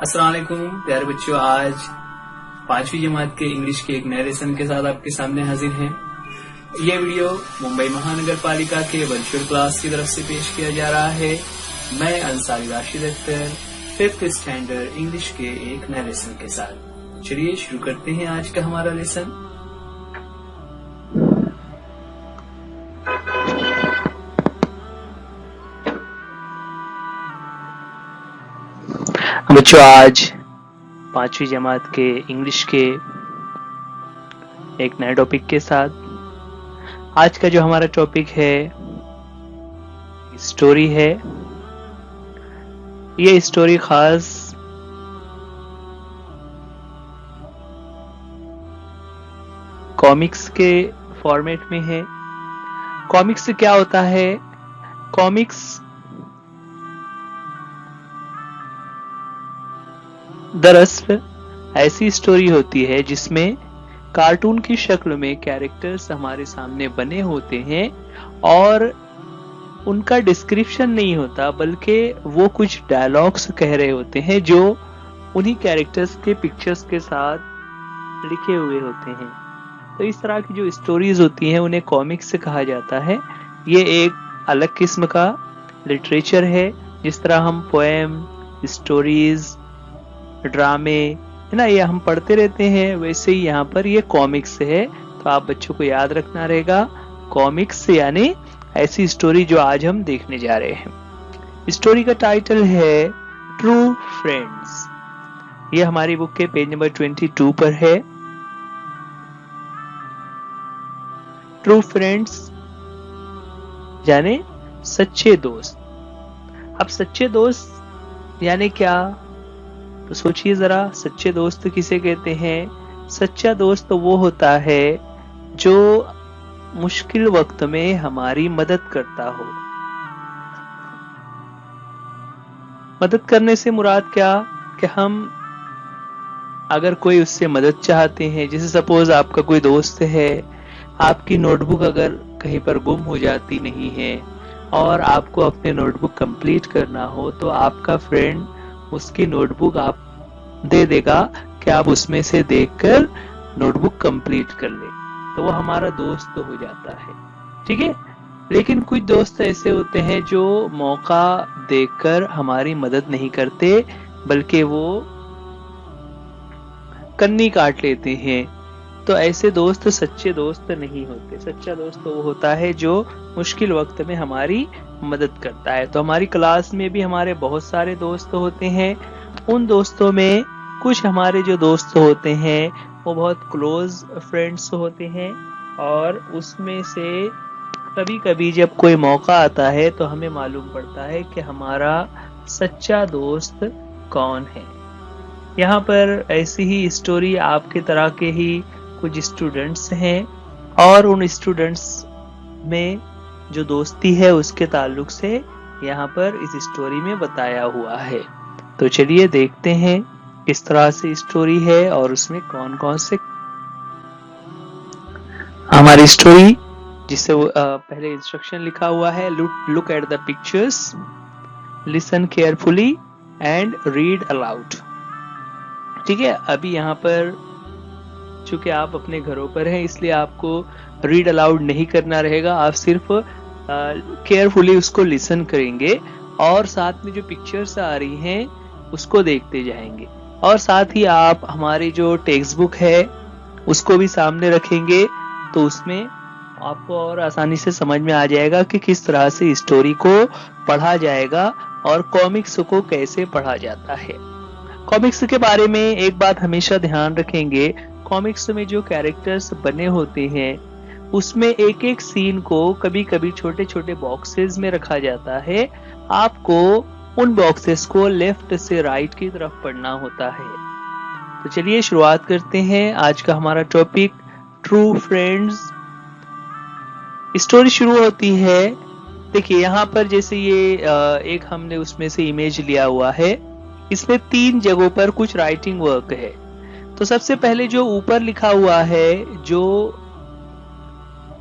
अस्सलाम वालेकुम प्यारे बच्चों, आज 5वीं जमात के इंग्लिश के एक नए लेसन के साथ आपके सामने हाजिर हैं। ये वीडियो मुंबई महानगर पालिका के वर्चुअल क्लास की तरफ से पेश किया जा रहा है। मैं Ansari Rashid Akhtar 5th standard English के एक नए लेसन के साथ। चलिए शुरू करते हैं आज का हमारा लेसन। बच्चों, आज 5वीं जमात के इंग्लिश के एक नए टॉपिक के साथ आज का जो हमारा टॉपिक है स्टोरी है। ये स्टोरी खास कॉमिक्स के फॉर्मेट में है। कॉमिक्स क्या होता है? कॉमिक्स दरअसल ऐसी स्टोरी होती है जिसमें कार्टून की शक्ल में कैरेक्टर्स हमारे सामने बने होते हैं और उनका डिस्क्रिप्शन नहीं होता, बल्कि वो कुछ डायलॉग्स कह रहे होते हैं जो उन्हीं कैरेक्टर्स के पिक्चर्स के साथ लिखे हुए होते हैं। तो इस तरह की जो स्टोरीज होती हैं उन्हें कॉमिक्स कहा जाता है। ये एक अलग किस्म का लिटरेचर है। जिस तरह हम पोएम, स्टोरीज, ड्रामे है ना, ये हम पढ़ते रहते हैं, वैसे ही यहाँ पर ये कॉमिक्स है। तो आप बच्चों को याद रखना रहेगा, कॉमिक्स यानी ऐसी स्टोरी जो आज हम देखने जा रहे हैं। स्टोरी का टाइटल है ट्रू फ्रेंड्स। ये हमारी बुक के पेज नंबर 22 पर है। ट्रू फ्रेंड्स यानी सच्चे दोस्त। अब सच्चे दोस्त यानी क्या, तो सोचिए जरा, सच्चे दोस्त किसे कहते हैं? सच्चा दोस्त तो वो होता है जो मुश्किल वक्त में हमारी मदद करता हो। मदद करने से मुराद क्या कि हम अगर कोई उससे मदद चाहते हैं, जैसे सपोज आपका कोई दोस्त है, आपकी नोटबुक अगर कहीं पर गुम हो जाती नहीं है और आपको अपने नोटबुक कंप्लीट करना हो, तो आपका फ्रेंड उसकी नोटबुक आप दे देगा कि आप उसमें से देखकर नोटबुक कंप्लीट कर ले, तो वो हमारा दोस्त हो जाता है। ठीक है। लेकिन कुछ दोस्त ऐसे होते हैं जो मौका देखकर हमारी मदद नहीं करते, बल्कि वो कन्नी काट लेते हैं। तो ऐसे दोस्त सच्चे दोस्त नहीं होते। सच्चा दोस्त वो होता है जो मुश्किल वक्त में हमारी मदद करता है। तो हमारी क्लास में भी हमारे बहुत सारे दोस्त होते हैं। उन दोस्तों में कुछ हमारे जो दोस्त होते हैं वो बहुत क्लोज फ्रेंड्स होते हैं, और उसमें से कभी कभी जब कोई मौका आता है तो हमें मालूम पड़ता है कि हमारा सच्चा दोस्त कौन है। यहाँ पर ऐसी ही स्टोरी आपके तरह के ही कुछ स्टूडेंट्स हैं, और उन स्टूडेंट्स में जो दोस्ती है उसके ताल्लुक से यहाँ पर इस स्टोरी में बताया हुआ है। तो चलिए देखते हैं किस तरह से स्टोरी है और उसमें कौन कौन से हमारी स्टोरी, जिससे पहले इंस्ट्रक्शन लिखा हुआ है, look at the pictures, listen carefully and read aloud. ठीक है। अभी यहाँ पर चूंकि आप अपने घरों पर हैं, इसलिए आपको रीड अलाउड नहीं करना रहेगा। आप सिर्फ केयरफुली उसको लिसन करेंगे और साथ में जो पिक्चर्स आ रही हैं उसको देखते जाएंगे। और साथ ही आप हमारी जो टेक्स्ट बुक है उसको भी सामने रखेंगे, तो उसमें आपको और आसानी से समझ में आ जाएगा कि किस तरह से स्टोरी को पढ़ा जाएगा और कॉमिक्स को कैसे पढ़ा जाता है। कॉमिक्स के बारे में एक बात हमेशा ध्यान रखेंगे, कॉमिक्स में जो कैरेक्टर्स बने होते हैं उसमें एक एक सीन को कभी कभी छोटे छोटे बॉक्सेस में रखा जाता है। आपको उन बॉक्सेस को लेफ्ट से राइट की तरफ पढ़ना होता है। तो चलिए शुरुआत करते हैं आज का हमारा टॉपिक ट्रू फ्रेंड्स। स्टोरी शुरू होती है, देखिए यहाँ पर जैसे ये एक हमने उसमें से इमेज लिया हुआ है, इसमें 3 जगहों पर कुछ राइटिंग वर्क है। तो सबसे पहले जो ऊपर लिखा हुआ है, जो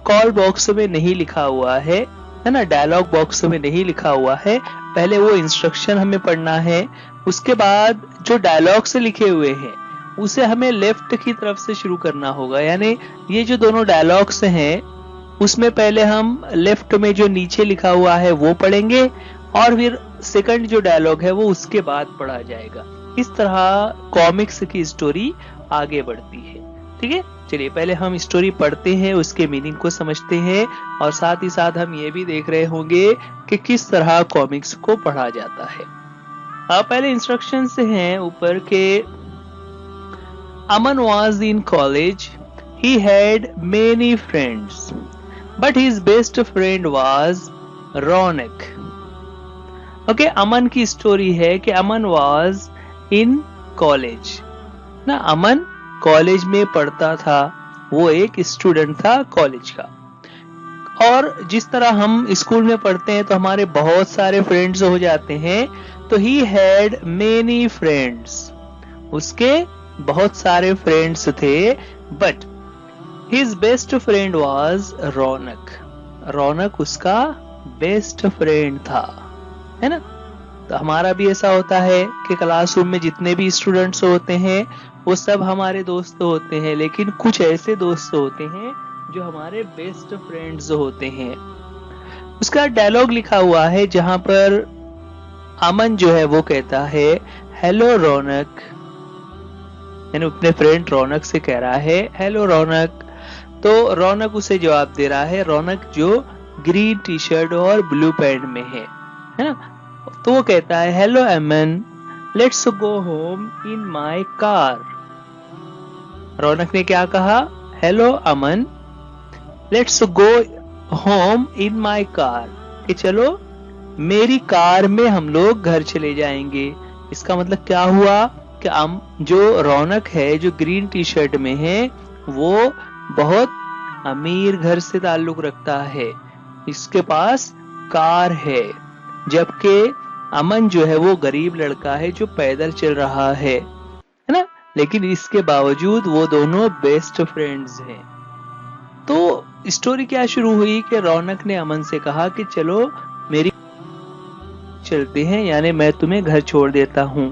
कॉल बॉक्स में नहीं लिखा हुआ है ना, डायलॉग बॉक्स में नहीं लिखा हुआ है, पहले वो इंस्ट्रक्शन हमें पढ़ना है, उसके बाद जो डायलॉग से लिखे हुए हैं उसे हमें लेफ्ट की तरफ से शुरू करना होगा। यानी ये जो दोनों डायलॉग्स हैं उसमें पहले हम लेफ्ट में जो नीचे लिखा हुआ है वो पढ़ेंगे और फिर सेकंड जो डायलॉग है वो उसके बाद पढ़ा जाएगा। इस तरह कॉमिक्स की स्टोरी आगे बढ़ती है। ठीक है, चलिए पहले हम स्टोरी पढ़ते हैं, उसके मीनिंग को समझते हैं और साथ ही साथ हम ये भी देख रहे होंगे कि किस तरह कॉमिक्स को पढ़ा जाता है। पहले इंस्ट्रक्शन से हैं ऊपर के अमन was in college. He had many friends, but his best friend was Raunak. Okay, Aman की स्टोरी है कि अमन was in college ना, अमन कॉलेज में पढ़ता था, वो एक स्टूडेंट था कॉलेज का। और जिस तरह हम स्कूल में पढ़ते हैं तो हमारे बहुत सारे फ्रेंड्स हो जाते हैं, तो ही हैड मेनी फ्रेंड्स, उसके बहुत सारे फ्रेंड्स थे, but his best friend was Raunak, Raunak उसका बेस्ट फ्रेंड था, है ना। तो हमारा भी ऐसा होता है कि क्लासरूम में जितने भी स्टूडेंट्स होते हैं वो सब हमारे दोस्त होते हैं, लेकिन कुछ ऐसे दोस्त होते हैं जो हमारे बेस्ट फ्रेंड्स होते हैं। उसका डायलॉग लिखा हुआ है जहां पर अमन जो है वो कहता है हेलो रौनक, यानी अपने फ्रेंड रौनक से कह रहा है हेलो रौनक। तो रौनक उसे जवाब दे रहा है, रौनक जो ग्रीन टी शर्ट और ब्लू पैंट में है ना। तो वो कहता है hello Aman, let's go home in my car. Raunak ने क्या कहा, hello Aman, let's go home in my car, कि चलो मेरी कार में हम लोग घर चले जाएंगे। इसका मतलब क्या हुआ कि जो रौनक है जो ग्रीन टी शर्ट में है वो बहुत अमीर घर से ताल्लुक रखता है, इसके पास कार है, जबकि अमन जो है वो गरीब लड़का है जो पैदल चल रहा है ना। लेकिन इसके बावजूद वो दोनों बेस्ट फ्रेंड्स हैं। तो स्टोरी क्या शुरू हुई कि रौनक ने अमन से कहा कि चलो मेरी चलते हैं, यानी मैं तुम्हें घर छोड़ देता हूं।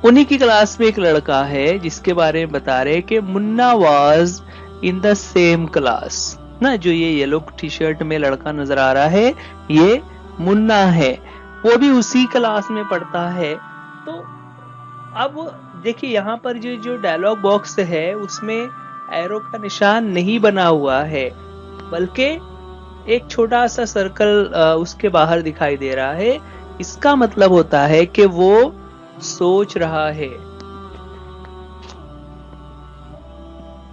उन्हीं की क्लास में एक लड़का है जिसके बारे में बता रहे कि Munna was in the same class ना। जो ये येलो टी शर्ट में लड़का नजर आ रहा है ये मुन्ना है, वो भी उसी क्लास में पढ़ता है। तो अब देखिए यहाँ पर जो डायलॉग बॉक्स है उसमें एरो का निशान नहीं बना हुआ है, बल्कि एक छोटा सा सर्कल उसके बाहर दिखाई दे रहा है। इसका मतलब होता है कि वो सोच रहा है,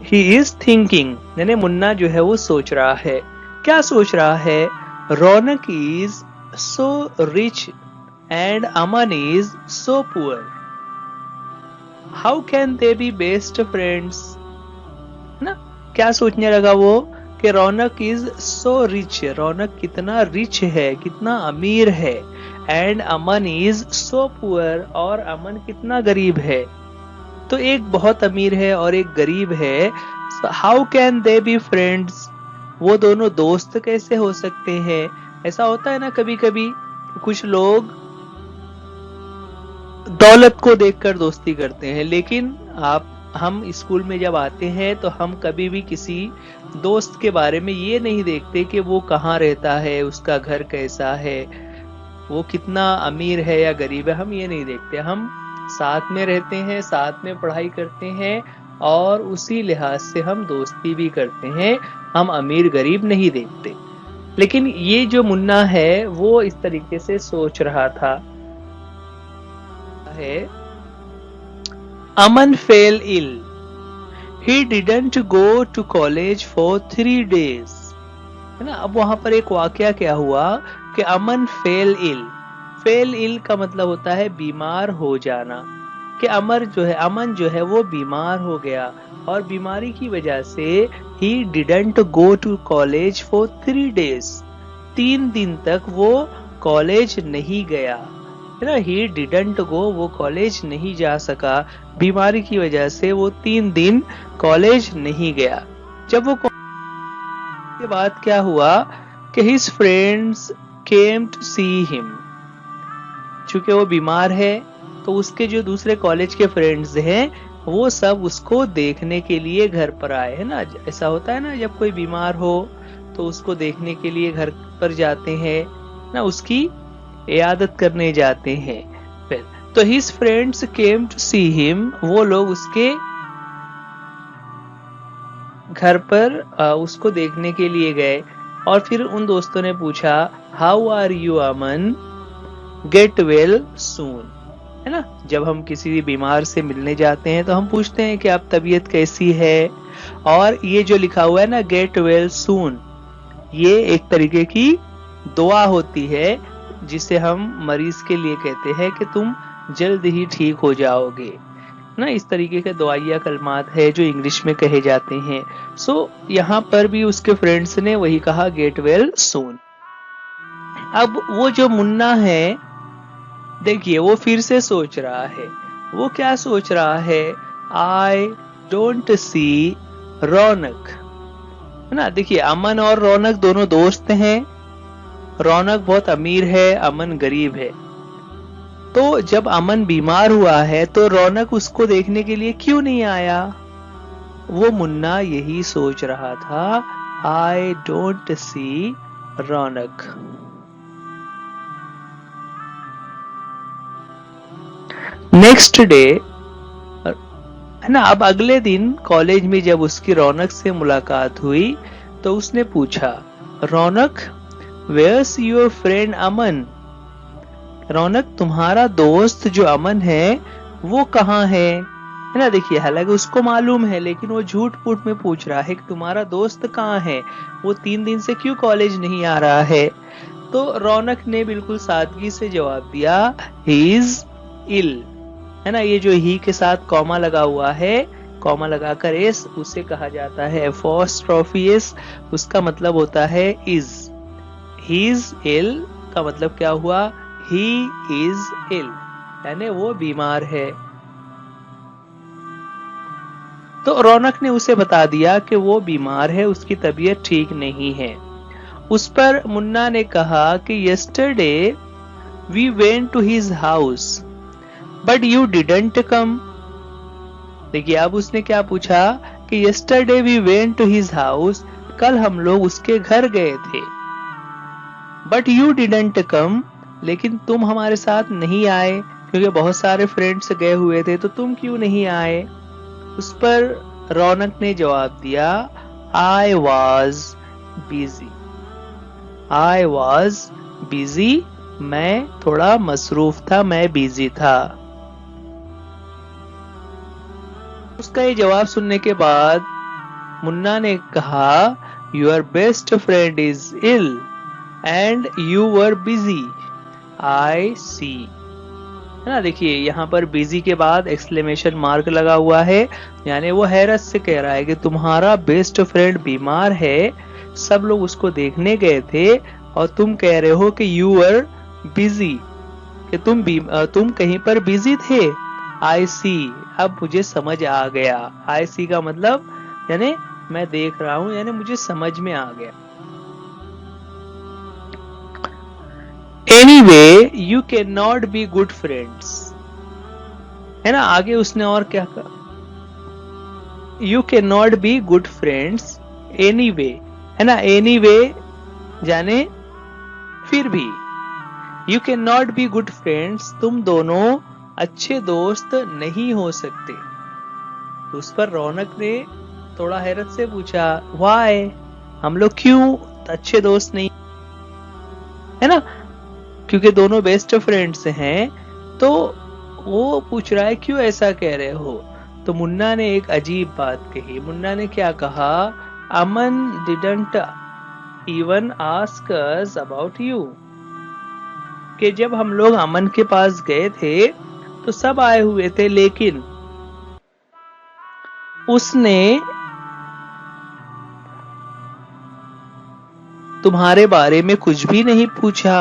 ही इज थिंकिंग, यानी मुन्ना जो है वो सोच रहा है। क्या सोच रहा है, Raunak is so rich and Aman is so poor, how can they be best friends ना। क्या सोचने लगा वो कि रौनक इज सो रिच, रौनक कितना रिच है, कितना अमीर है, and Aman is so poor, और अमन कितना गरीब है। तो एक बहुत अमीर है और एक गरीब है, how can they be friends, वो दोनों दोस्त कैसे हो सकते हैं। ऐसा होता है ना कभी कभी कुछ लोग दौलत को देखकर दोस्ती करते हैं, लेकिन हम स्कूल में जब आते हैं तो हम कभी भी किसी दोस्त के बारे में ये नहीं देखते कि वो कहाँ रहता है, उसका घर कैसा है, वो कितना अमीर है या गरीब है, हम ये नहीं देखते। हम साथ में रहते हैं, साथ में पढ़ाई करते हैं और उसी लिहाज से हम दोस्ती भी करते हैं, हम अमीर गरीब नहीं देखते। लेकिन ये जो मुन्ना है वो इस तरीके से सोच रहा था। Aman fell ill, he didn't go to college for 3 days, है ना। अब वहां पर एक वाकया क्या हुआ कि अमन फेल इल, फेल इल का मतलब होता है बीमार हो जाना, कि अमन जो है वो बीमार हो गया और बीमारी की वजह से ही didn't go to college for 3 days, 3 दिन तक वो कॉलेज नहीं गया, है ना। ही डिडंट गो, वो कॉलेज नहीं जा सका, बीमारी की वजह से वो 3 दिन कॉलेज नहीं गया। जब वो के बाद क्या हुआ कि his friends came to see him. चूंकि वो बीमार है तो उसके जो दूसरे कॉलेज के फ्रेंड्स हैं वो सब उसको देखने के लिए घर पर आए हैं ना। ऐसा होता है ना, जब कोई बीमार हो तो उसको देखने के लिए घर पर जाते हैं ना, उसकी इयादत करने जाते हैं। फिर तो his friends came to see him, वो लोग उसके घर पर उसको देखने के लिए गए। और फिर उन दोस्तों ने पूछा how are you Aman, get well soon, है ना। जब हम किसी बीमार से मिलने जाते हैं तो हम पूछते हैं कि आप तबीयत कैसी है। और ये जो लिखा हुआ है ना गेट वेल सून, ये एक तरीके की दुआ होती है जिसे हम मरीज के लिए कहते हैं कि तुम जल्द ही ठीक हो जाओगे ना। इस तरीके के दुआइया कलमात है जो इंग्लिश में कहे जाते हैं। सो यहाँ पर भी उसके फ्रेंड्स ने वही कहा गेट वेल सून। अब वो जो मुन्ना है देखिए वो फिर से सोच रहा है। वो क्या सोच रहा है, आई डोंट सी रौनक, है ना। देखिए अमन और रौनक दोनों दोस्त हैं। रौनक बहुत अमीर है, अमन गरीब है। तो जब अमन बीमार हुआ है तो रौनक उसको देखने के लिए क्यों नहीं आया। वो मुन्ना यही सोच रहा था, I don't see Raunak. Next day, है ना, अब अगले दिन कॉलेज में जब उसकी रौनक से मुलाकात हुई तो उसने पूछा रौनक वेयर्स योर फ्रेंड अमन, रौनक तुम्हारा दोस्त जो अमन है वो कहाँ है ना। देखिए हालांकि उसको मालूम है लेकिन वो झूठ पूठ में पूछ रहा है कि तुम्हारा दोस्त कहाँ है, वो 3 दिन से क्यों कॉलेज नहीं आ रहा है। तो रौनक ने बिल्कुल सादगी से जवाब दिया ही इज इल, है ना। ये जो ही के साथ कॉमा लगा हुआ है, कॉमा लगाकर एस, उसे कहा जाता है एपोस्ट्रोफी एस, उसका मतलब होता है इज। ही इज इल का मतलब क्या हुआ, ही इज इल, यानी वो बीमार है। तो रौनक ने उसे बता दिया कि वो बीमार है, उसकी तबीयत ठीक नहीं है। उस पर मुन्ना ने कहा कि yesterday we went to his house but you didn't come. देखिए अब उसने क्या पूछा कि yesterday we went to his house, कल हम लोग उसके घर गए थे। बट यू डिडंट कम, लेकिन तुम हमारे साथ नहीं आए क्योंकि बहुत सारे फ्रेंड्स गए हुए थे, तो तुम क्यों नहीं आए। उस पर रौनक ने जवाब दिया I was busy, I was busy, मैं थोड़ा मसरूफ था, मैं बिजी था। उसका ये जवाब सुनने के बाद मुन्ना ने कहा your best friend is ill and you were busy, I see, है ना। देखिए यहाँ पर बिजी के बाद एक्सक्लेमेशन मार्क लगा हुआ है, यानी वो हैरत से कह रहा है कि तुम्हारा बेस्ट फ्रेंड बीमार है, सब लोग उसको देखने गए थे और तुम कह रहे हो कि यू वर बिजी, कि तुम कहीं पर बिजी थे। आई सी, अब मुझे समझ आ गया। आई सी का मतलब यानी मैं देख रहा हूं, यानी मुझे समझ में आ गया। Anyway you can not be good friends, है ना। आगे उसने और क्या कहा, you can not be good friends anyway, है ना। एनीवे जाने फिर भी, you can not be good friends, तुम दोनों अच्छे दोस्त नहीं हो सकते। तो उस पर रौनक ने थोड़ा हैरत से पूछा व्हाई, हम लोग क्यों अच्छे दोस्त नहीं, है ना, क्योंकि दोनों बेस्ट फ्रेंड्स हैं। तो वो पूछ रहा है क्यों ऐसा कह रहे हो। तो मुन्ना ने एक अजीब बात कही। मुन्ना ने क्या कहा, Aman didn't even ask us about you, कि जब हम लोग अमन के पास गए थे तो सब आए हुए थे लेकिन उसने तुम्हारे बारे में कुछ भी नहीं पूछा,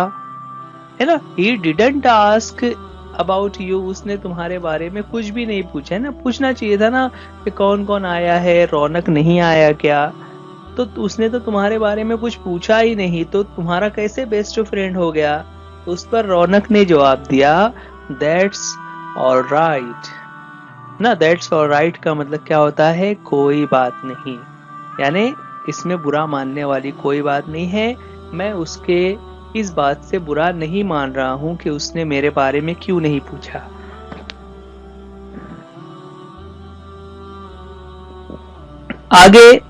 है ना। He didn't ask about you, उसने तुम्हारे बारे में कुछ भी नहीं पूछा, है ना। पूछना चाहिए था ना कि कौन कौन आया है, रौनक नहीं आया क्या। तो उसने तो तुम्हारे बारे में कुछ पूछा ही नहीं, तो तुम्हारा कैसे बेस्ट फ्रेंड हो गया? तो उस पर रौनक ने जवाब दिया, दैट्स ऑलराइट। ना, दैट्स ऑलराइट का मतलब क्या होता है? कोई बात नहीं, यानी इसमें बुरा मानने वाली कोई बात नहीं है। मैं उसके इस बात से बुरा नहीं मान रहा हूं कि उसने मेरे बारे में क्यों नहीं पूछा। आगे,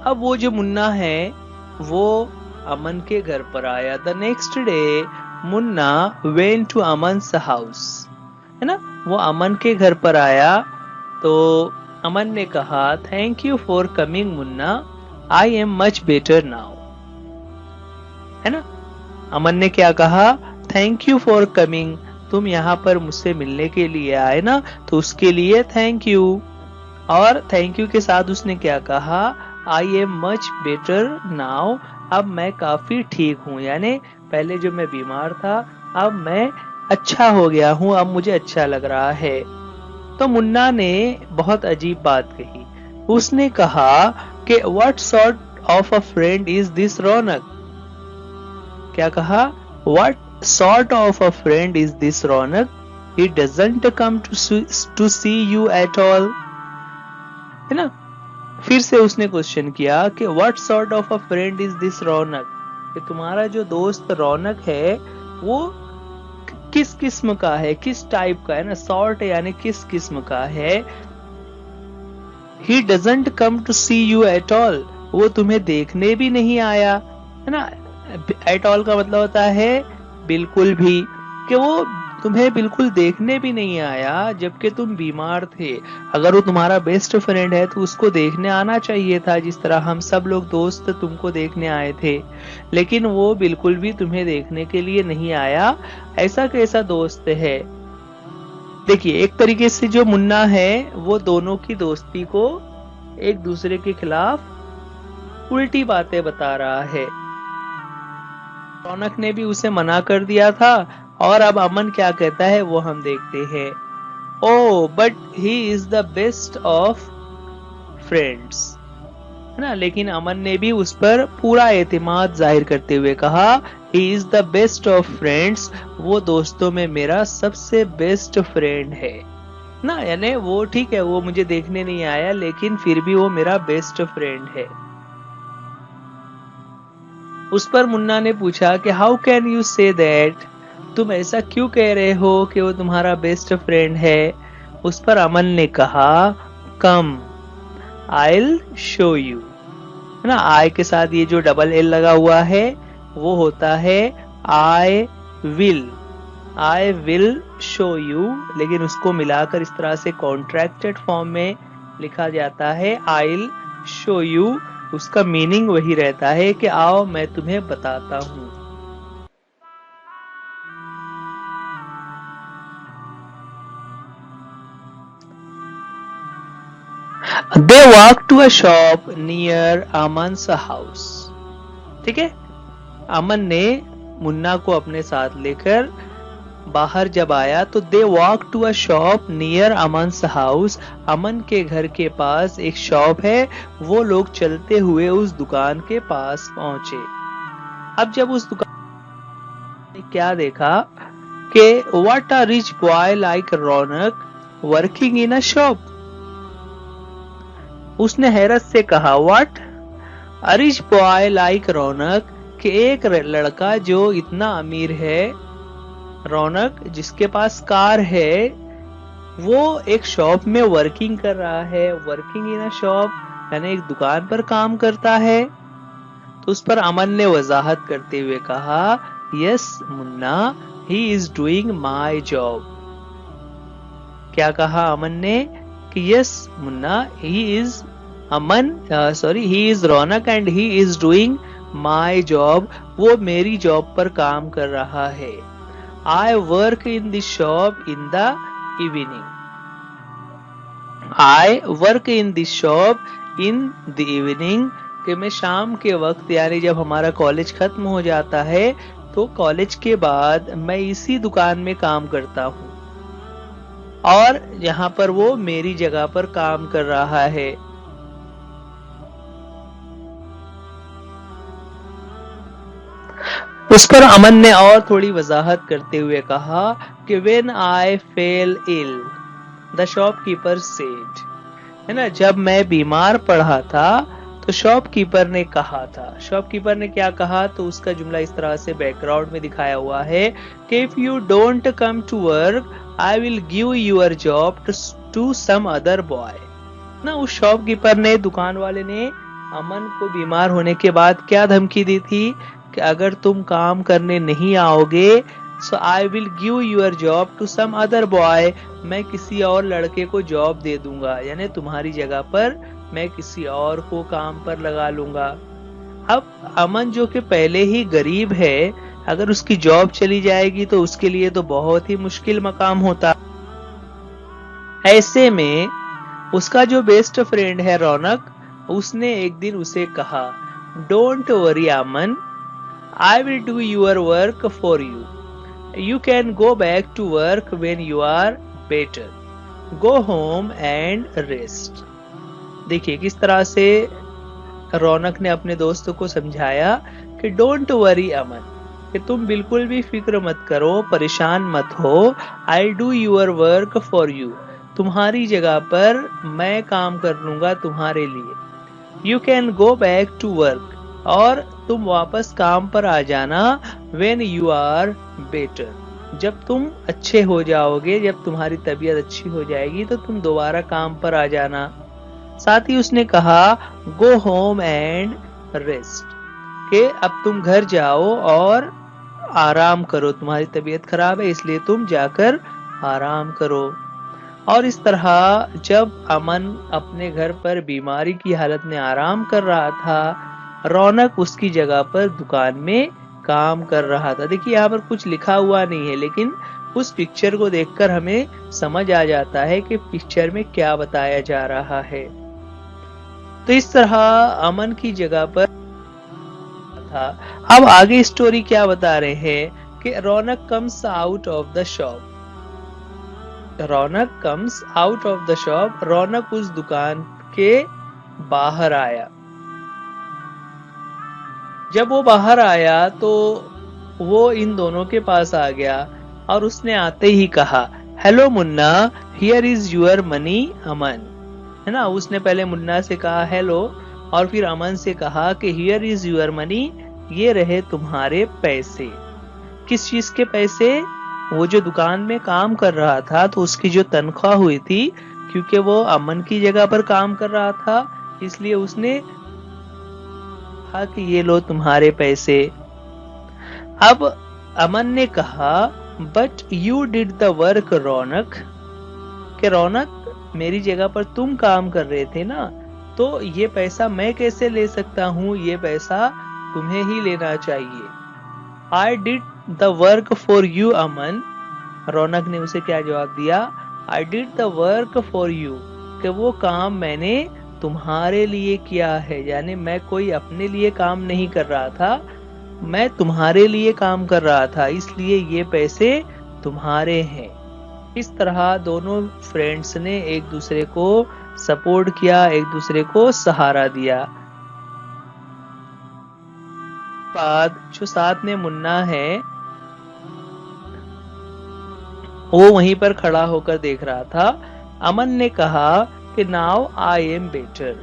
अब वो जो मुन्ना है वो अमन के घर पर आया। The next day Munna went to Aman's house, है ना, वो अमन के घर पर आया। तो अमन ने कहा, thank you for coming Munna, I am much better now. है ना, अमन ने क्या कहा? थैंक यू फॉर कमिंग, तुम यहाँ पर मुझसे मिलने के लिए आए ना, तो उसके लिए थैंक यू। और थैंक यू के साथ उसने क्या कहा? I am much better now, अब मैं काफी ठीक हूँ, यानी पहले जो मैं बीमार था अब मैं अच्छा हो गया हूँ, अब मुझे अच्छा लग रहा है। तो मुन्ना ने बहुत अजीब बात कही। उसने कहा कि what sort of a friend is this Raunak? क्या कहा? What sort of a friend is this Raunak? He doesn't come to see you at all. है ना, फिर से उसने क्वेश्चन किया कि what sort of a friend is this Raunak? कि तुम्हारा जो दोस्त रौनक है वो किस किस्म का है, किस टाइप का है ना, सॉर्ट यानी किस किस्म का है। He doesn't come to see you at all, वो तुम्हें देखने भी नहीं आया। है ना, एट ऑल का मतलब होता है बिल्कुल भी, कि वो तुम्हें बिल्कुल देखने भी नहीं आया जबकि तुम बीमार थे। अगर वो तुम्हारा बेस्ट फ्रेंड है तो उसको देखने आना चाहिए था, जिस तरह हम सब लोग दोस्त तुमको देखने आए थे, लेकिन वो बिल्कुल भी तुम्हें देखने के लिए नहीं आया। ऐसा कैसा दोस्त है? देखिए, एक तरीके से जो मुन्ना है वो दोनों की दोस्ती को एक दूसरे के खिलाफ उल्टी बातें बता रहा है। रौनक ने भी उसे मना कर दिया था, और अब अमन क्या कहता है वो हम देखते हैं। Oh but he is the best of friends, है ना, लेकिन अमन ने भी उस पर पूरा एतमाद जाहिर करते हुए कहा, ही is the best of friends, वो दोस्तों में मेरा सबसे बेस्ट फ्रेंड है ना, यानी वो ठीक है, वो मुझे देखने नहीं आया लेकिन फिर भी वो मेरा बेस्ट फ्रेंड है। उस पर मुन्ना ने पूछा कि how can you say that, तुम ऐसा क्यों कह रहे हो कि वो तुम्हारा बेस्ट फ्रेंड है? उस पर अमन ने कहा, कम I'll शो यू। है ना, आई के साथ ये जो डबल एल लगा हुआ है वो होता है आई विल शो यू, लेकिन उसको मिलाकर इस तरह से कॉन्ट्रैक्टेड फॉर्म में लिखा जाता है I'll शो यू। उसका मीनिंग वही रहता है कि आओ मैं तुम्हें बताता हूँ। They walked to a shop near Aman's house। ठीक है, अमन ने मुन्ना को अपने साथ लेकर बाहर जब आया तो they walk to a shop near Aman's house, Aman के घर के पास एक शॉप है, वो लोग चलते हुए उस दुकान के पास पहुंचे। अब जब उस दुकान ने क्या देखा कि what a rich boy like Raunak working in a shop, उसने हैरत से कहा, what a rich boy like Raunak, कि एक लड़का जो इतना अमीर है, रौनक जिसके पास कार है, वो एक शॉप में वर्किंग कर रहा है। वर्किंग इन अ शॉप यानी एक दुकान पर काम करता है। तो उस पर अमन ने वजाहत करते हुए कहा, yes Munna, he is doing my job. क्या कहा अमन ने कि yes Munna, he is Raunak and he is doing my job, वो मेरी जॉब पर काम कर रहा है। I work in the shop in the evening. I work in the shop in the evening, कि मैं शाम के वक्त यानी जब हमारा कॉलेज खत्म हो जाता है तो कॉलेज के बाद मैं इसी दुकान में काम करता हूँ, और यहाँ पर वो मेरी जगह पर काम कर रहा है। उस पर अमन ने और थोड़ी वजाहत करते हुए कहा कि when I fell ill, the shopkeeper said, है ना, जब मैं बीमार पड़ा था तो शॉपकीपर ने कहा था। शॉपकीपर ने क्या कहा, तो उसका जुमला इस तरह से बैकग्राउंड में दिखाया हुआ है कि if you don't come to work I will give your job to some other boy ना। उस शॉपकीपर ने, दुकान वाले ने अमन को बीमार होने के बाद क्या धमकी दी थी कि अगर तुम काम करने नहीं आओगे so I will give your job to some other boy, मैं किसी और लड़के को जॉब दे दूंगा, यानी तुम्हारी जगह पर मैं किसी और को काम पर लगा लूंगा। अब अमन जो कि पहले ही गरीब है, अगर उसकी जॉब चली जाएगी तो उसके लिए तो बहुत ही मुश्किल मकाम होता। ऐसे में उसका जो बेस्ट फ्रेंड है रौनक, उसने एक दिन उसे कहा, don't worry Aman, I will do your work for you, you can go back to work when you are better, go home and rest. देखिए किस तरह से रौनक ने अपने दोस्तों को समझाया कि डोंट वरी अमन, कि तुम बिल्कुल भी फिक्र मत करो, परेशान मत हो, I do your work for you, तुम्हारी जगह पर मैं काम कर लूंगा तुम्हारे लिए। You can go back to work, और तुम वापस काम पर आ जाना, व्हेन यू आर बेटर, जब तुम अच्छे हो जाओगे, जब तुम्हारी तबीयत अच्छी हो जाएगी तो तुम दोबारा काम पर आ जाना। साथ ही उसने कहा गो होम एंड रेस्ट, कि अब तुम घर जाओ और आराम करो, तुम्हारी तबीयत खराब है इसलिए तुम जाकर आराम करो। और इस तरह जब अमन अपने घर पर बीमारी की हालत में आराम कर रहा था, रौनक उसकी जगह पर दुकान में काम कर रहा था। देखिए यहाँ पर कुछ लिखा हुआ नहीं है, लेकिन उस पिक्चर को देखकर हमें समझ आ जाता है कि पिक्चर में क्या बताया जा रहा है। तो इस तरह अमन की जगह पर था। अब आगे स्टोरी क्या बता रहे हैं कि Raunak comes out of the shop, Raunak comes out of the shop, Raunak उस दुकान के बाहर आया। जब वो बाहर आया तो वो इन दोनों के पास आ गया और उसने आते ही कहा, hello Munna, here is your money Aman, है ना। उसने पहले मुन्ना से कहा हेलो और फिर अमन से कहा कि हियर इज यूर मनी, ये रहे तुम्हारे पैसे। किस चीज के पैसे, वो जो दुकान में काम कर रहा था तो उसकी जो तनख्वाह हुई थी, क्योंकि वो अमन की जगह पर काम कर रहा था इसलिए उसने कहा कि ये लो तुम्हारे पैसे। अब अमन ने कहा but you did the work Raunak, कि रौनक मेरी जगह पर तुम काम कर रहे थे ना, तो ये पैसा मैं कैसे ले सकता हूँ, ये पैसा तुम्हें ही लेना चाहिए। I did the work for you Aman, Raunak ने उसे क्या जवाब दिया, I did the work for you, कि वो काम मैंने तुम्हारे लिए किया है, यानी मैं कोई अपने लिए काम नहीं कर रहा था, मैं तुम्हारे लिए काम कर रहा था, इसलिए ये पैसे तुम्हारे हैं। इस तरह दोनों फ्रेंड्स ने एक दूसरे को सपोर्ट किया, एक दूसरे को सहारा दिया। बाद जो साथ में मुन्ना है वो वहीं पर खड़ा होकर देख रहा था। अमन ने कहा कि नाउ आई एम बेटर,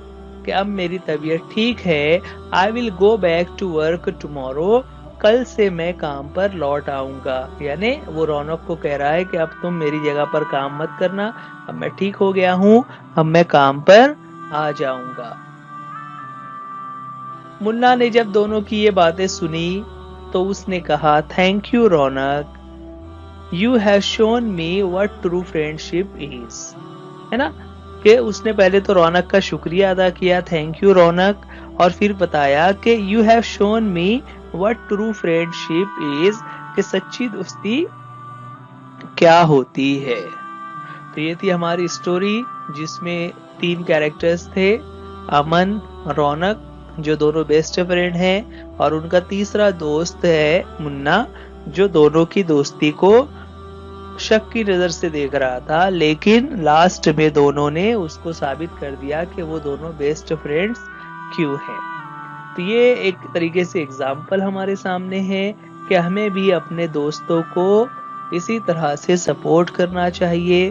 कि अब मेरी तबीयत ठीक है, I will go back to work tomorrow, कल से मैं काम पर लौट आऊंगा। यानी वो रौनक को कह रहा है कि अब तुम मेरी जगह पर काम मत करना, अब मैं ठीक हो गया हूँ, अब मैं काम पर आ जाऊंगा। मुन्ना ने जब दोनों की ये बातें सुनी तो उसने कहा thank you Raunak, you have shown me what true friendship is, है ना। कि उसने पहले तो रौनक का शुक्रिया अदा किया, थैंक यू रौनक, और फिर बताया कि you have shown me what true friendship is, कि सच्ची दोस्ती क्या होती है। तो ये थी हमारी स्टोरी जिसमें 3 कैरेक्टर्स थे, अमन, रौनक जो दोनों बेस्ट फ्रेंड हैं, और उनका तीसरा दोस्त है मुन्ना जो दोनों की दोस्ती को शक की नजर से देख रहा था, लेकिन लास्ट में दोनों ने उसको साबित कर दिया कि वो दोनों बेस्ट फ्रेंड्स क्यों हैं। तो ये एक तरीके से एग्जाम्पल हमारे सामने है कि हमें भी अपने दोस्तों को इसी तरह से सपोर्ट करना चाहिए,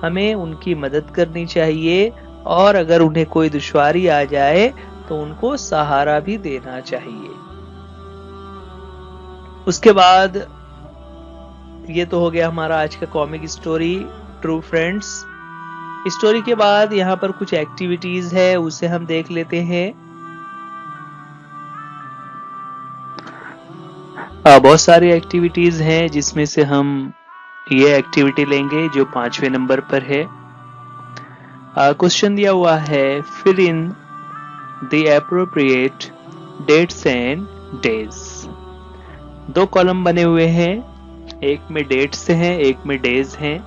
हमें उनकी मदद करनी चाहिए और अगर उन्हें कोई दुश्वारी आ जाए तो उनको सहारा भी देना चाहिए। उसके बाद ये तो हो गया हमारा आज का comic story true friends. Story के बाद यहाँ पर कुछ एक्टिविटीज है, उसे हम देख लेते हैं। बहुत सारी एक्टिविटीज हैं जिसमें से हम ये एक्टिविटी लेंगे जो 5वें नंबर पर है। क्वेश्चन दिया हुआ है fill in the appropriate dates and days. 2 column बने हुए हैं, एक में डेट्स हैं एक में डेज हैं।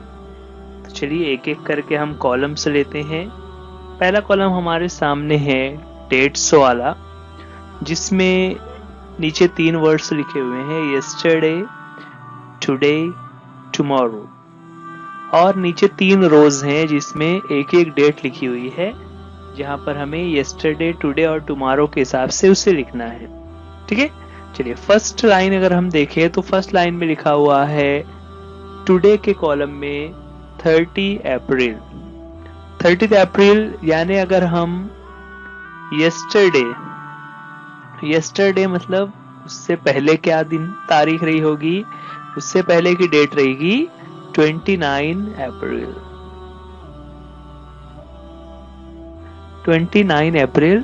तो चलिए एक एक करके हम कॉलम्स लेते हैं। पहला कॉलम हमारे सामने है डेट्स वाला, जिसमें नीचे 3 वर्ड्स लिखे हुए हैं, यस्टरडे, टुडे, टुमारो। और नीचे 3 रोज हैं जिसमें एक एक डेट लिखी हुई है, जहां पर हमें यस्टरडे, टुडे और टुमारो के हिसाब से उसे लिखना है। ठीक है, चलिए फर्स्ट लाइन अगर हम देखें तो फर्स्ट लाइन में लिखा हुआ है टुडे के कॉलम में 30 अप्रैल। 30 अप्रैल यानी अगर हम यस्टरडे मतलब उससे पहले क्या दिन तारीख रही होगी, उससे पहले की डेट रहेगी 29 अप्रैल। 29 अप्रैल,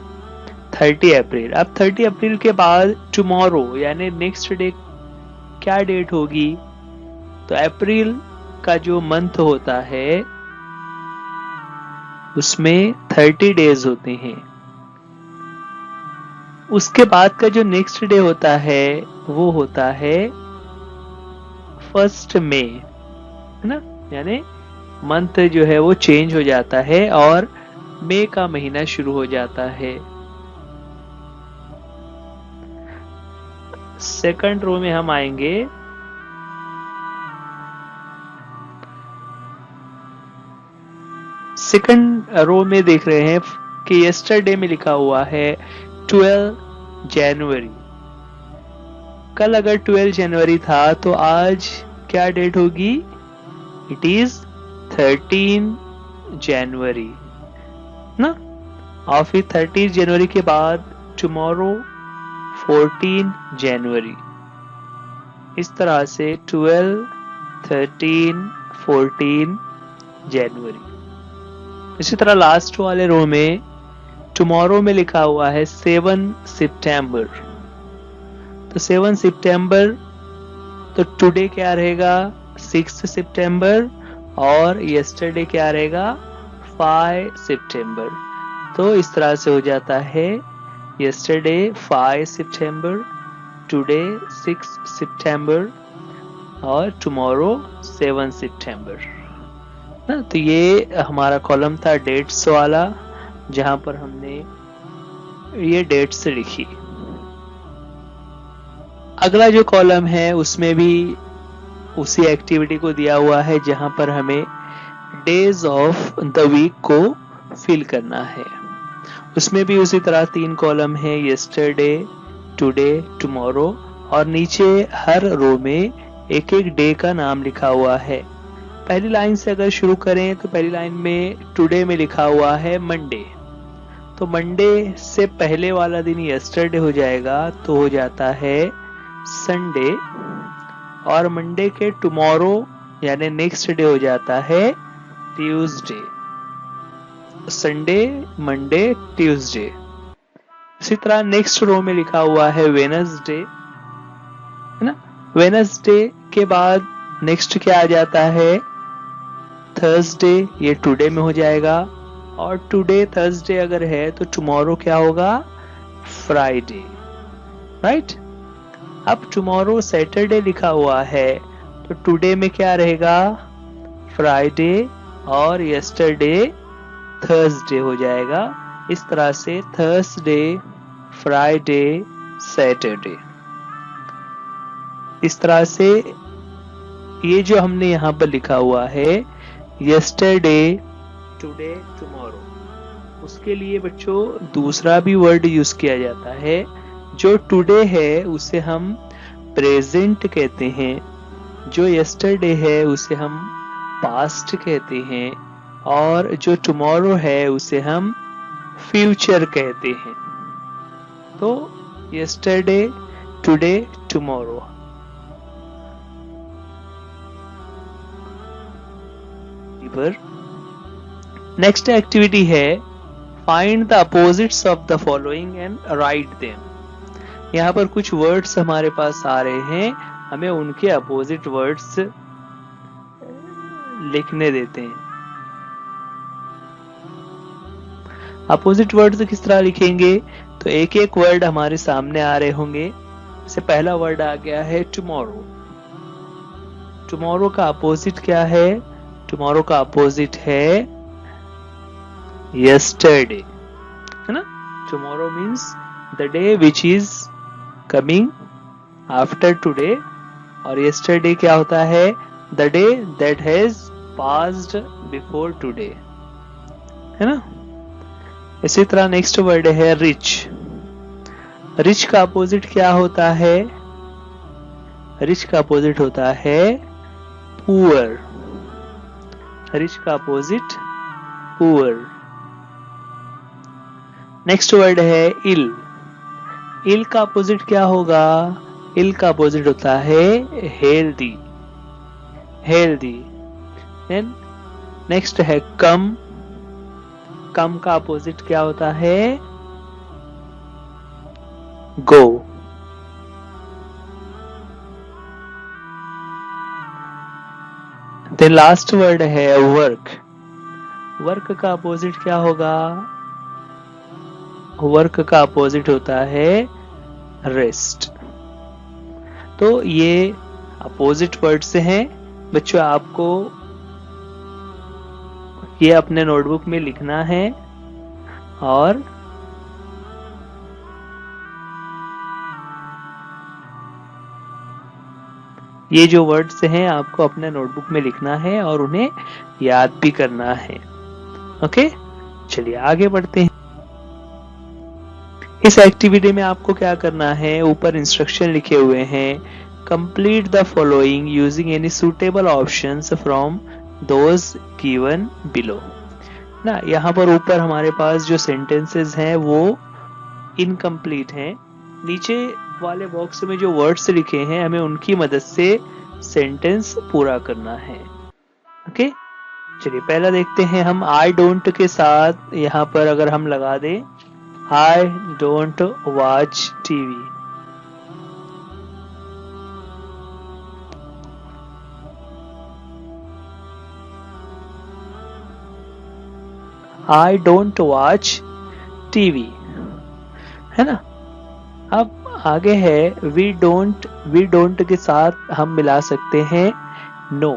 30 अप्रैल। अब 30 अप्रैल के बाद टुमारो यानी नेक्स्ट डे क्या डेट होगी, तो अप्रैल का जो मंथ होता है उसमें 30 डेज होते हैं। उसके बाद का जो नेक्स्ट डे होता है वो होता है 1 मई, है ना, यानी मंथ जो है वो चेंज हो जाता है और मई का महीना शुरू हो जाता है। सेकंड रो में हम आएंगे, सेकंड रो में देख रहे हैं कि यस्टरडे में लिखा हुआ है 12 जनवरी। कल अगर 12 जनवरी था तो आज क्या डेट होगी, इट इज 13 जनवरी ना। और फिर 30 जनवरी के बाद टुमारो 14 जनवरी। इस तरह से 12, 13, 14 जनवरी। इसी तरह लास्ट वाले रो में टुमारो में लिखा हुआ है 7 सितंबर। तो 7 सितंबर, तो टुडे क्या रहेगा 6 सितंबर और यस्टरडे क्या रहेगा 5 सितंबर। तो इस तरह से हो जाता है यस्टरडे 5 सितंबर, टुडे 6 सितंबर और टुमारो 7 सितंबर ना। तो ये हमारा कॉलम था डेट्स वाला, जहां पर हमने ये डेट्स लिखी। अगला जो कॉलम है उसमें भी उसी एक्टिविटी को दिया हुआ है, जहां पर हमें डेज ऑफ द वीक को फिल करना है। उसमें भी उसी तरह 3 कॉलम है, यस्टरडे, टुडे, टुमारो, और नीचे हर रो में एक एक डे का नाम लिखा हुआ है। पहली लाइन से अगर शुरू करें तो पहली लाइन में टुडे में लिखा हुआ है मंडे। तो मंडे से पहले वाला दिन यस्टरडे हो जाएगा तो हो जाता है संडे, और मंडे के टुमारो यानी नेक्स्ट डे हो जाता है ट्यूसडे। Sunday, Monday, Tuesday. इसी तरह नेक्स्ट रो में लिखा हुआ है वेनसडे, है ना। वेनसडे के बाद नेक्स्ट क्या आ जाता है थर्सडे, ये टुडे में हो जाएगा। और टुडे थर्सडे अगर है तो टुमारो क्या होगा फ्राइडे, राइट। अब टुमारो सैटरडे लिखा हुआ है तो टुडे में क्या रहेगा फ्राइडे और यस्टरडे थर्सडे हो जाएगा। इस तरह से थर्सडे, फ्राइडे, सैटरडे। इस तरह से ये जो हमने यहाँ पर लिखा हुआ है यस्टरडे, टुडे, टुमारो, उसके लिए बच्चों दूसरा भी वर्ड यूज किया जाता है। जो टुडे है उसे हम प्रेजेंट कहते हैं, जो यस्टरडे है उसे हम पास्ट कहते हैं, और जो टुमारो है उसे हम फ्यूचर कहते हैं। तो yesterday, today, tomorrow. Next activity है find the opposites of the following and write them. यहाँ पर कुछ वर्ड्स हमारे पास आ रहे हैं, हमें उनके अपोजिट वर्ड्स लिखने देते हैं। अपोजिट वर्ड्स किस तरह लिखेंगे, तो एक एक वर्ड हमारे सामने आ रहे होंगे। जैसे पहला वर्ड आ गया है टुमारो। टुमारो का अपोजिट क्या है, टुमारो का अपोजिट है yesterday, है ना। Tomorrow means the day which is coming after today, और yesterday क्या होता है, the day that has passed before today, है ना। इसी तरह नेक्स्ट वर्ड है रिच। रिच का अपोजिट क्या होता है, रिच का अपोजिट होता है पुअर। रिच का अपोजिट पुअर। नेक्स्ट वर्ड है इल। इल का अपोजिट क्या होगा, इल का अपोजिट होता है हेल्दी, हेल्दी। देन नेक्स्ट है कम। कम का अपोजिट क्या होता है, गो। देन लास्ट वर्ड है वर्क। वर्क का अपोजिट क्या होगा, वर्क का अपोजिट होता है रेस्ट। तो ये अपोजिट वर्ड से हैं बच्चों, आपको ये अपने नोटबुक में लिखना है, और ये जो वर्ड्स हैं आपको अपने नोटबुक में लिखना है और उन्हें याद भी करना है। ओके, चलिए आगे बढ़ते हैं। इस एक्टिविटी में आपको क्या करना है, ऊपर इंस्ट्रक्शन लिखे हुए हैं। Complete the following using any suitable options from those given below ना। यहाँ पर ऊपर हमारे पास जो सेंटेंसेस हैं वो इनकम्प्लीट हैं। नीचे वाले बॉक्स में जो वर्ड्स लिखे हैं हमें उनकी मदद से सेंटेंस पूरा करना है। ओके, चलिए पहला देखते हैं हम। आई डोंट के साथ यहाँ पर अगर हम लगा दें I don't watch TV. I don't watch TV, है ना। अब आगे है we don't के साथ हम मिला सकते हैं no,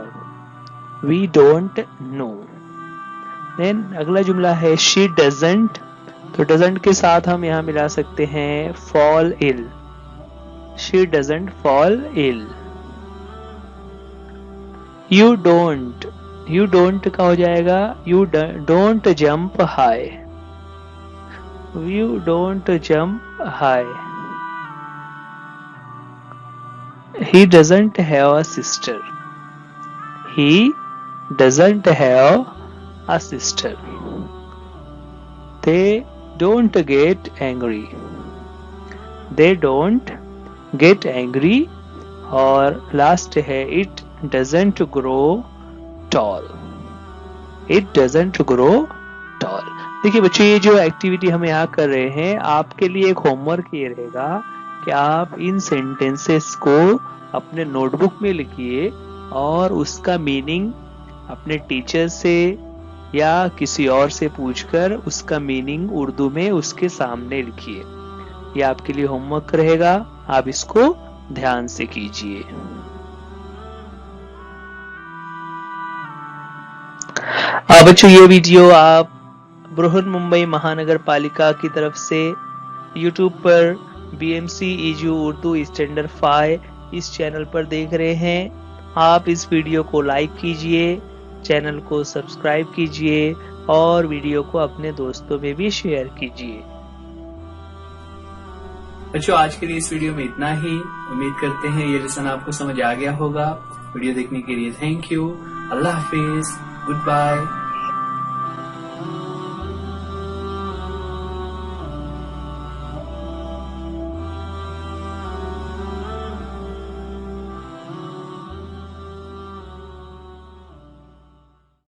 we don't know. Then अगला जुमला है she doesn't, तो doesn't के साथ हम यहाँ मिला सकते हैं fall ill, she doesn't fall ill. you don't का हो जाएगा you don't jump high, you don't jump high. he doesn't have a sister, he doesn't have a sister. they don't get angry, they don't get angry. और last है it doesn't grow tall, it doesn't grow tall. देखिए बच्चों, ये जो activity हम यहाँ कर रहे हैं आपके लिए एक होमवर्क ये रहेगा कि आप इन सेंटेंसेस को अपने नोटबुक में लिखिए और उसका मीनिंग अपने टीचर से या किसी और से पूछकर उसका मीनिंग उर्दू में उसके सामने लिखिए। ये आपके लिए होमवर्क रहेगा, आप इसको ध्यान से कीजिए। बच्चों, ये वीडियो आप बृहन मुंबई महानगर पालिका की तरफ से YouTube पर BMC EJU उर्दू स्टैंडर्ड 5 इस चैनल पर देख रहे हैं। आप इस वीडियो को लाइक कीजिए, चैनल को सब्सक्राइब कीजिए और वीडियो को अपने दोस्तों में भी शेयर कीजिए। बच्चों आज के लिए इस वीडियो में इतना ही। उम्मीद करते हैं ये लेसन आपको समझ आ गया होगा। वीडियो देखने के लिए थैंक यू। अल्लाह हाफिज, गुड बाय।